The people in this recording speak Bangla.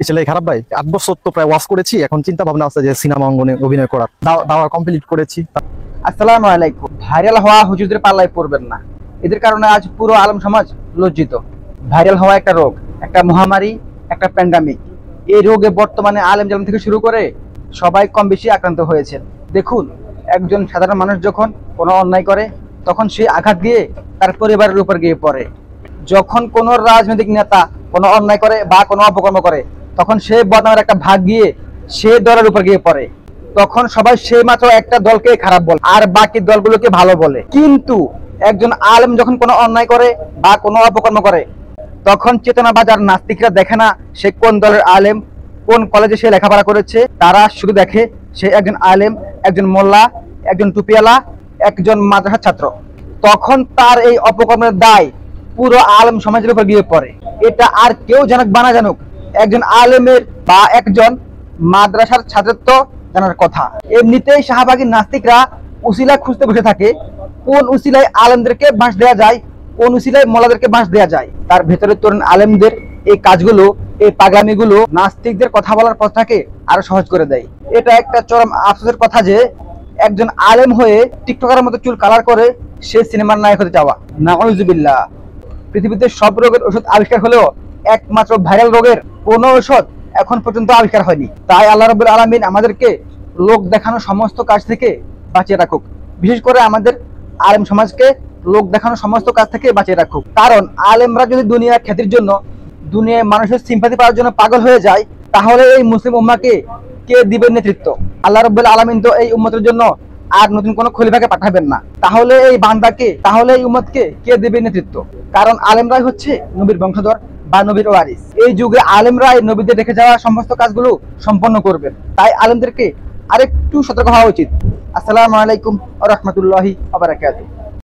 ছেলে খারাপ ভাই, 8 বছর তো প্রায় ওয়াজ করেছি, এখন চিন্তা ভাবনা আছে যে সিনেমা অঙ্গনে অভিনয় করার। দাওয়া কমপ্লিট করেছি। আসসালামু আলাইকুম। ভাইরাল হওয়া হুজুরদের পাল্লায় পড়বেন না, এদের কারণে আজ পুরো আলেম সমাজ লজ্জিত। ভাইরাল হওয়া একটা রোগ, একটা মহামারী, একটা প্যান্ডামিক। এই রোগে বর্তমানে আলেম জালেম থেকে শুরু করে সবাই কম বেশি আক্রান্ত হয়েছেন। দেখুন, একজন সাধারণ মানুষ যখন কোনো অন্যায় করে তখন সে আঘাত দিয়ে তার পরিবারের উপর গিয়ে পড়ে। যখন কোনো রাজনৈতিক নেতা কোনো অন্যায় করে বা কোনো অপকর্ম করে তখন সে বদনামের একটা ভাগ গিয়ে সে দলের উপর গিয়ে পড়ে। তখন সবাই সে মাত্র একটা দলকে খারাপ বলে আর বাকি দলগুলোকে ভালো বলে। কিন্তু একজন আলেম যখন কোনো অন্যায় করে বা কোনো অপকর্ম করে তখন চেতনাবাজ আর নাস্তিকরা দেখে না সে কোন দলের আলেম, কোন কলেজে সে লেখাপড়া করেছে। তারা শুধু দেখে সে একজন আলেম, একজন মোল্লা, একজন টুপিওয়ালা, একজন মাদ্রাসার ছাত্র। তখন তার এই অপকর্মের দায় পুরো আলেম সমাজের উপর গিয়ে পড়ে। এটা আর কেউ জানুক বা না জানুক, একজন আলেমের বা একজন মাদ্রাসার ছাত্রত্ব জানার কথা। এমনিতেই শাহবাগী নাস্তিকরা উসিলা খুঁজতে বসে থাকে, কোন উসিলায় আলেমদেরকে বাঁশ দেওয়া যায়, কোন উসিলায় মোল্লাদেরকে বাঁশ দেওয়া যায়। তার ভেতরে তরুণ আলেমদের এই কাজগুলো, এই পাগলামিগুলো নাস্তিকদের কথা বলার পথটাকে আরো সহজ করে দেয়। এটা একটা চরম আফসোসের কথা যে একজন আলেম হয়ে টিকটকারের মতো চুল কালার করে সে সিনেমার নায়ক হতে চাওয়া। নাউজুবিল্লাহ। পৃথিবীতে সব রোগের ওষুধ আবিষ্কার হলেও একমাত্র ভাইরাল রোগের কোনো ওষুধ এখন পর্যন্ত আবিষ্কার হয়নি। তাই আল্লাহ রাব্বুল আলামিন আমাদেরকে লোক দেখানো সমস্ত কাজ থেকে বাঁচিয়ে রাখুক। বিশেষ করে আমাদের আলেম সমাজকে লোক দেখানো সমস্ত কাজ থেকে বাঁচিয়ে রাখুক। কারণ আলেমরা যদি দুনিয়ার খ্যাতির জন্য, দুনিয়ায় মানুষের সিম্পাথি পাওয়ার জন্য পাগল হয়ে যায়, তাহলে এই মুসলিম উম্মাহকে কে দিবেন নেতৃত্ব? আল্লাহ রাব্বুল আলামিন তো এই উম্মতের জন্য আর নতুন কোন খলিফাকে পাঠাবেন না। তাহলে এই বান্দাকে, তাহলে এই উম্মতকে কে দিবে নেতৃত্ব? কারণ আলেমরাই হচ্ছে নবীর বংশধর বা নবীর ওয়ারিস। এই যুগে আলেমরাই নবীদের রেখে যাওয়া সমস্ত কাজগুলো সম্পন্ন করবেন। তাই আলেমদেরকে আরেকটু সতর্ক হওয়া উচিত। আসসালামু আলাইকুম ওয়া রাহমাতুল্লাহি ওয়া বারাকাতুহু।